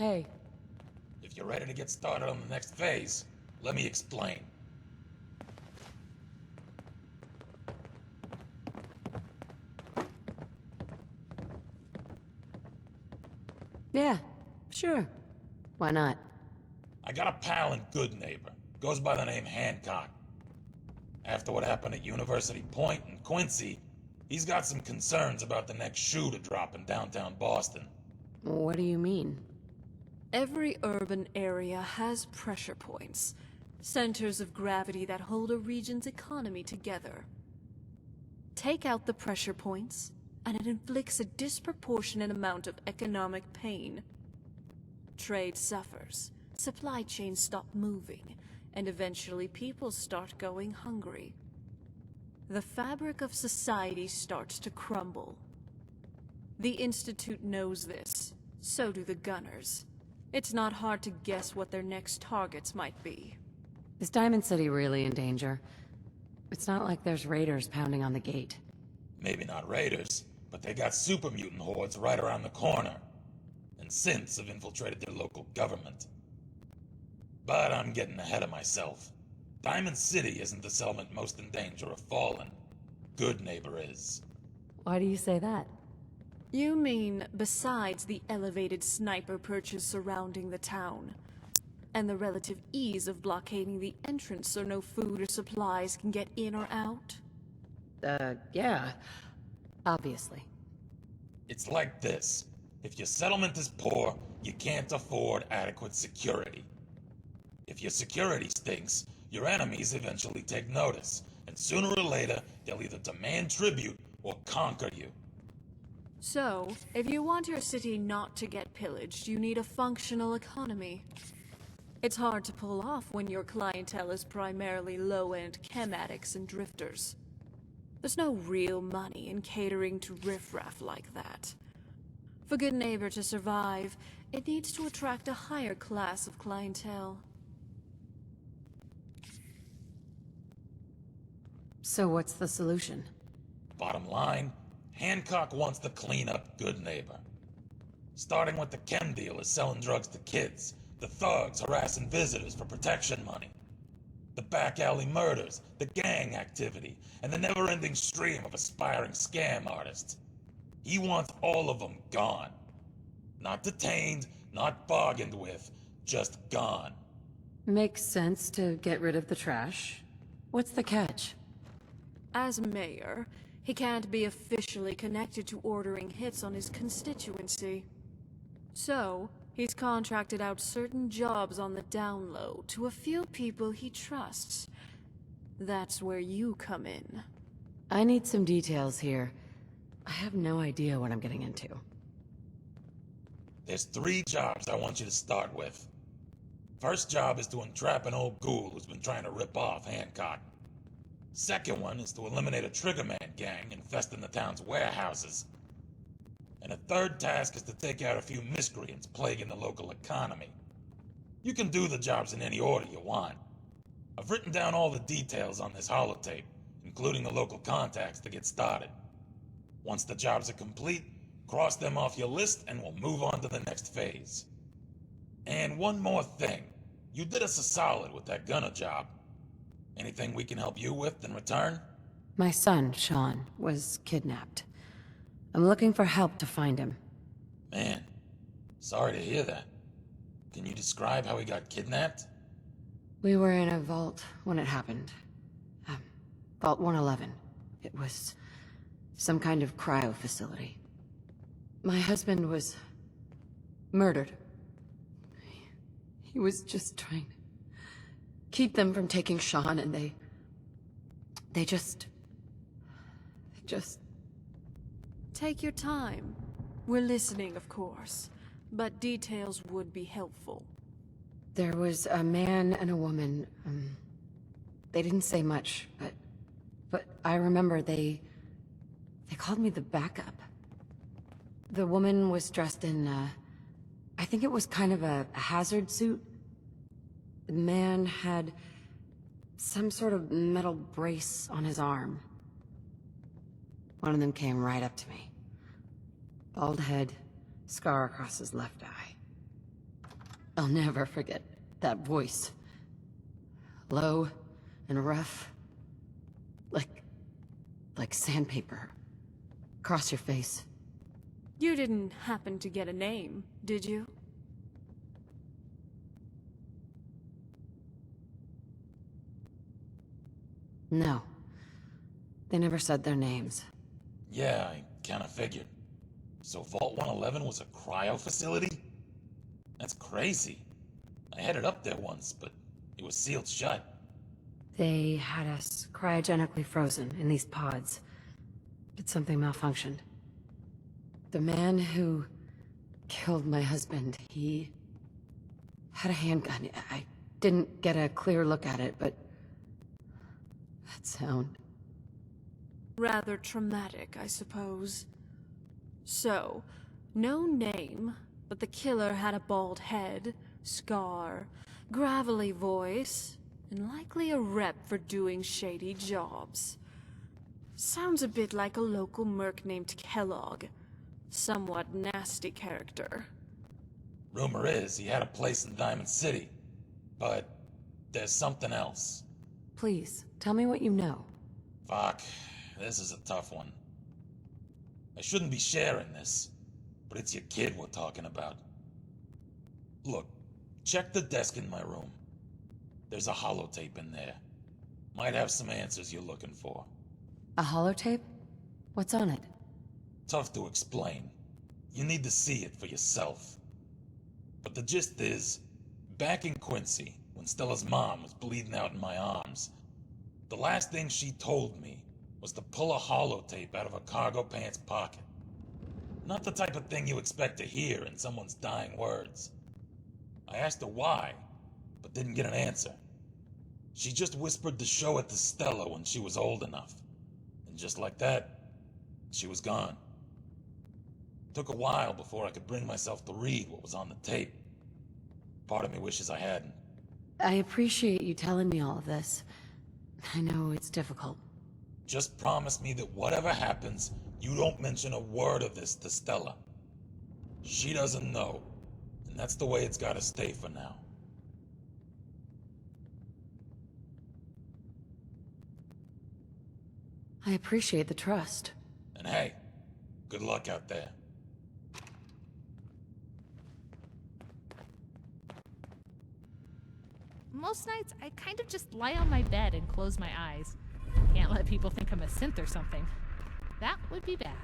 Hey. If you're ready to get started on the next phase, let me explain. Yeah, sure. Why not? I got a pal and good neighbor. Goes by the name Hancock. After what happened at University Point in Quincy, he's got some concerns about the next shoe to drop in downtown Boston. What do you mean? Every urban area has pressure points, centers of gravity that hold a region's economy together. Take out the pressure points, and it inflicts a disproportionate amount of economic pain. Trade suffers, supply chains stop moving, and eventually people start going hungry. The fabric of society starts to crumble. The Institute knows this, so do the Gunners. It's not hard to guess what their next targets might be. Is Diamond City really in danger? It's not like there's raiders pounding on the gate. Maybe not raiders, but they got super mutant hordes right around the corner. And synths have infiltrated their local government. But I'm getting ahead of myself. Diamond City isn't the settlement most in danger of falling. Good Neighbor is. Why do you say that? You mean besides the elevated sniper perches surrounding the town, and the relative ease of blockading the entrance so no food or supplies can get in or out? Yeah. Obviously. It's like this. If your settlement is poor, you can't afford adequate security. If your security stinks, your enemies eventually take notice, and sooner or later, they'll either demand tribute or conquer you. So, if you want your city not to get pillaged, you need a functional economy. It's hard to pull off when your clientele is primarily low-end chem addicts and drifters. There's no real money in catering to riffraff like that. For Good Neighbor to survive, it needs to attract a higher class of clientele. So what's the solution? Bottom line, Hancock wants to clean up Good Neighbor. Starting with the chem dealers selling drugs to kids, the thugs harassing visitors for protection money, the back alley murders, the gang activity, and the never-ending stream of aspiring scam artists. He wants all of them gone. Not detained, not bargained with, just gone. Makes sense to get rid of the trash. What's the catch? As mayor, he can't be officially connected to ordering hits on his constituency. So, he's contracted out certain jobs on the down low to a few people he trusts. That's where you come in. I need some details here. I have no idea what I'm getting into. There's 3 jobs I want you to start with. First job is to entrap an old ghoul who's been trying to rip off Hancock. Second one is to eliminate a Triggerman gang infesting the town's warehouses. And a third task is to take out a few miscreants plaguing the local economy. You can do the jobs in any order you want. I've written down all the details on this holotape, including the local contacts to get started. Once the jobs are complete, cross them off your list and we'll move on to the next phase. And one more thing. You did us a solid with that gunner job. Anything we can help you with in return? My son, Sean, was kidnapped. I'm looking for help to find him. Man, sorry to hear that. Can you describe how he got kidnapped? We were in a vault when it happened. Vault 111. It was some kind of cryo facility. My husband was murdered. He was just trying to keep them from taking Sean, and they just... Take your time. We're listening, of course, but details would be helpful. There was a man and a woman. They didn't say much, but I remember they called me the backup. The woman was dressed in, I think it was kind of a hazard suit. The man had some sort of metal brace on his arm. One of them came right up to me. Bald head, scar across his left eye. I'll never forget that voice. Low and rough. Like sandpaper. Across your face. You didn't happen to get a name, did you? No. They never said their names. Yeah, I kinda figured. So Vault 111 was a cryo facility? That's crazy. I headed up there once, but it was sealed shut. They had us cryogenically frozen in these pods. But something malfunctioned. The man who killed my husband, he had a handgun. I didn't get a clear look at it, but that sound. Rather traumatic, I suppose. So, no name, but the killer had a bald head, scar, gravelly voice, and likely a rep for doing shady jobs. Sounds a bit like a local merc named Kellogg. Somewhat nasty character. Rumor is he had a place in Diamond City, but there's something else. Please, tell me what you know. Fuck, this is a tough one. I shouldn't be sharing this, but it's your kid we're talking about. Look, check the desk in my room. There's a holotape in there. Might have some answers you're looking for. A holotape? What's on it? Tough to explain. You need to see it for yourself. But the gist is, back in Quincy, when Stella's mom was bleeding out in my arms, the last thing she told me was to pull a holotape out of her cargo pants pocket. Not the type of thing you expect to hear in someone's dying words. I asked her why, but didn't get an answer. She just whispered to show it to Stella when she was old enough. And just like that, she was gone. Took a while before I could bring myself to read what was on the tape. Part of me wishes I hadn't. I appreciate you telling me all of this. I know it's difficult. Just promise me that whatever happens, you don't mention a word of this to Stella. She doesn't know, and that's the way it's gotta stay for now. I appreciate the trust. And hey, good luck out there. Most nights, I kind of just lie on my bed and close my eyes. Can't let people think I'm a synth or something. That would be bad.